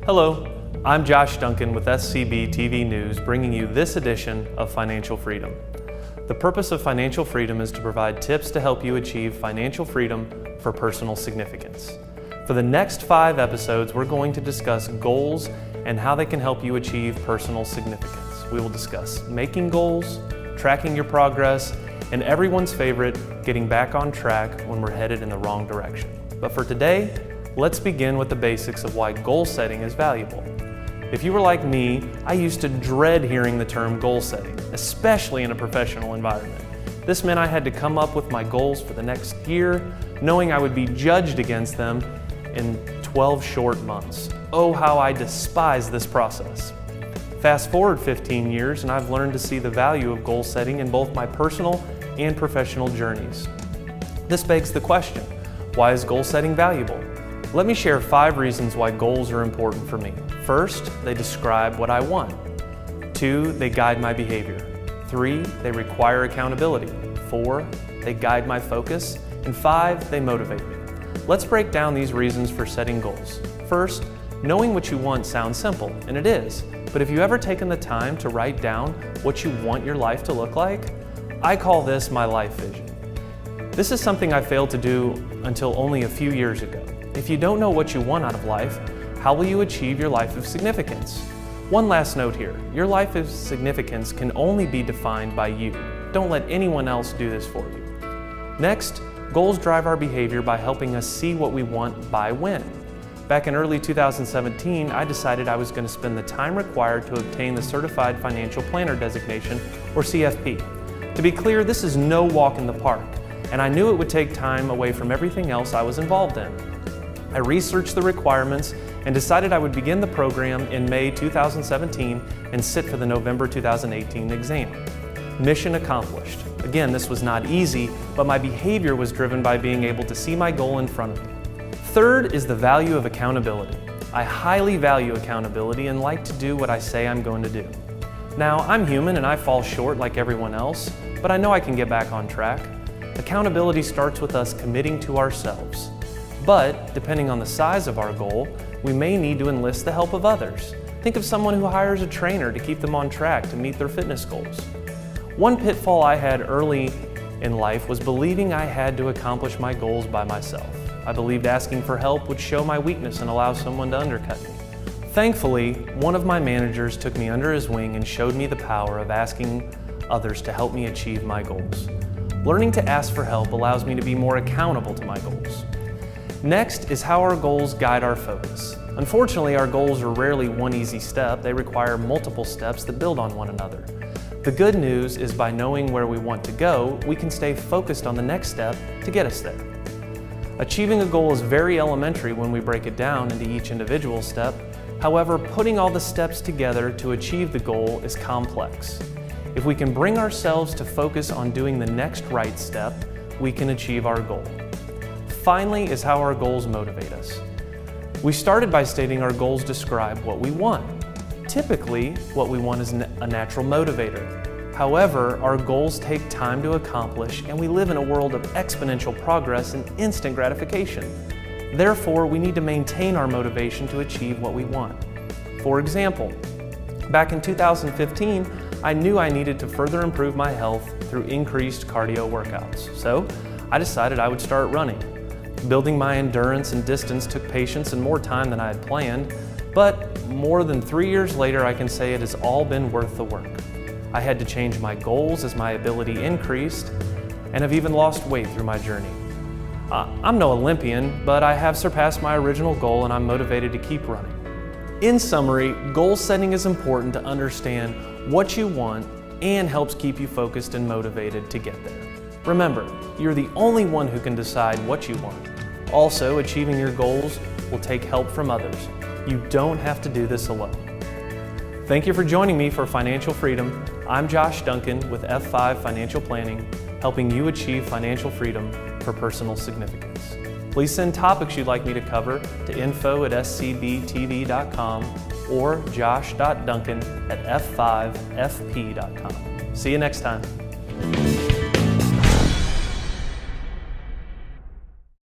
Hello, I'm Josh Duncan with SCB TV News, bringing you this edition of Financial Freedom. The purpose of Financial Freedom is to provide tips to help you achieve financial freedom for personal significance. For the next 5 episodes, we're going to discuss goals and how they can help you achieve personal significance. We will discuss making goals, tracking your progress, and everyone's favorite, getting back on track when we're headed in the wrong direction. But for today, let's begin with the basics of why goal setting is valuable. If you were like me, I used to dread hearing the term goal setting, especially in a professional environment. This meant I had to come up with my goals for the next year, knowing I would be judged against them in 12 short months. Oh, how I despise this process. Fast forward 15 years and I've learned to see the value of goal setting in both my personal and professional journeys. This begs the question, why is goal setting valuable? Let me share 5 reasons why goals are important for me. First, they describe what I want. 2, they guide my behavior. 3, they require accountability. 4, they guide my focus. And 5, they motivate me. Let's break down these reasons for setting goals. First, knowing what you want sounds simple, and it is. But have you ever taken the time to write down what you want your life to look like? I call this my life vision. This is something I failed to do until only a few years ago. If you don't know what you want out of life, how will you achieve your life of significance? One last note here, your life of significance can only be defined by you. Don't let anyone else do this for you. Next, goals drive our behavior by helping us see what we want by when. Back in early 2017, I decided I was going to spend the time required to obtain the Certified Financial Planner designation, or CFP. To be clear, this is no walk in the park, and I knew it would take time away from everything else I was involved in. I researched the requirements and decided I would begin the program in May 2017 and sit for the November 2018 exam. Mission accomplished. Again, this was not easy, but my behavior was driven by being able to see my goal in front of me. Third is the value of accountability. I highly value accountability and like to do what I say I'm going to do. Now, I'm human and I fall short like everyone else, but I know I can get back on track. Accountability starts with us committing to ourselves. But, depending on the size of our goal, we may need to enlist the help of others. Think of someone who hires a trainer to keep them on track to meet their fitness goals. One pitfall I had early in life was believing I had to accomplish my goals by myself. I believed asking for help would show my weakness and allow someone to undercut me. Thankfully, one of my managers took me under his wing and showed me the power of asking others to help me achieve my goals. Learning to ask for help allows me to be more accountable to my goals. Next is how our goals guide our focus. Unfortunately, our goals are rarely one easy step. They require multiple steps that build on one another. The good news is by knowing where we want to go, we can stay focused on the next step to get us there. Achieving a goal is very elementary when we break it down into each individual step. However, putting all the steps together to achieve the goal is complex. If we can bring ourselves to focus on doing the next right step, we can achieve our goal. Finally is how our goals motivate us. We started by stating our goals describe what we want. Typically, what we want is a natural motivator. However, our goals take time to accomplish, and we live in a world of exponential progress and instant gratification. Therefore, we need to maintain our motivation to achieve what we want. For example, back in 2015, I knew I needed to further improve my health through increased cardio workouts. So, I decided I would start running. Building my endurance and distance took patience and more time than I had planned, but more than 3 years later, I can say it has all been worth the work. I had to change my goals as my ability increased, and have even lost weight through my journey. I'm no Olympian, but I have surpassed my original goal and I'm motivated to keep running. In summary, goal setting is important to understand what you want and helps keep you focused and motivated to get there. Remember, you're the only one who can decide what you want. Also, achieving your goals will take help from others. You don't have to do this alone. Thank you for joining me for Financial Freedom. I'm Josh Duncan with F5 Financial Planning, helping you achieve financial freedom for personal significance. Please send topics you'd like me to cover to info@scbtv.com or josh.duncan@f5fp.com. See you next time.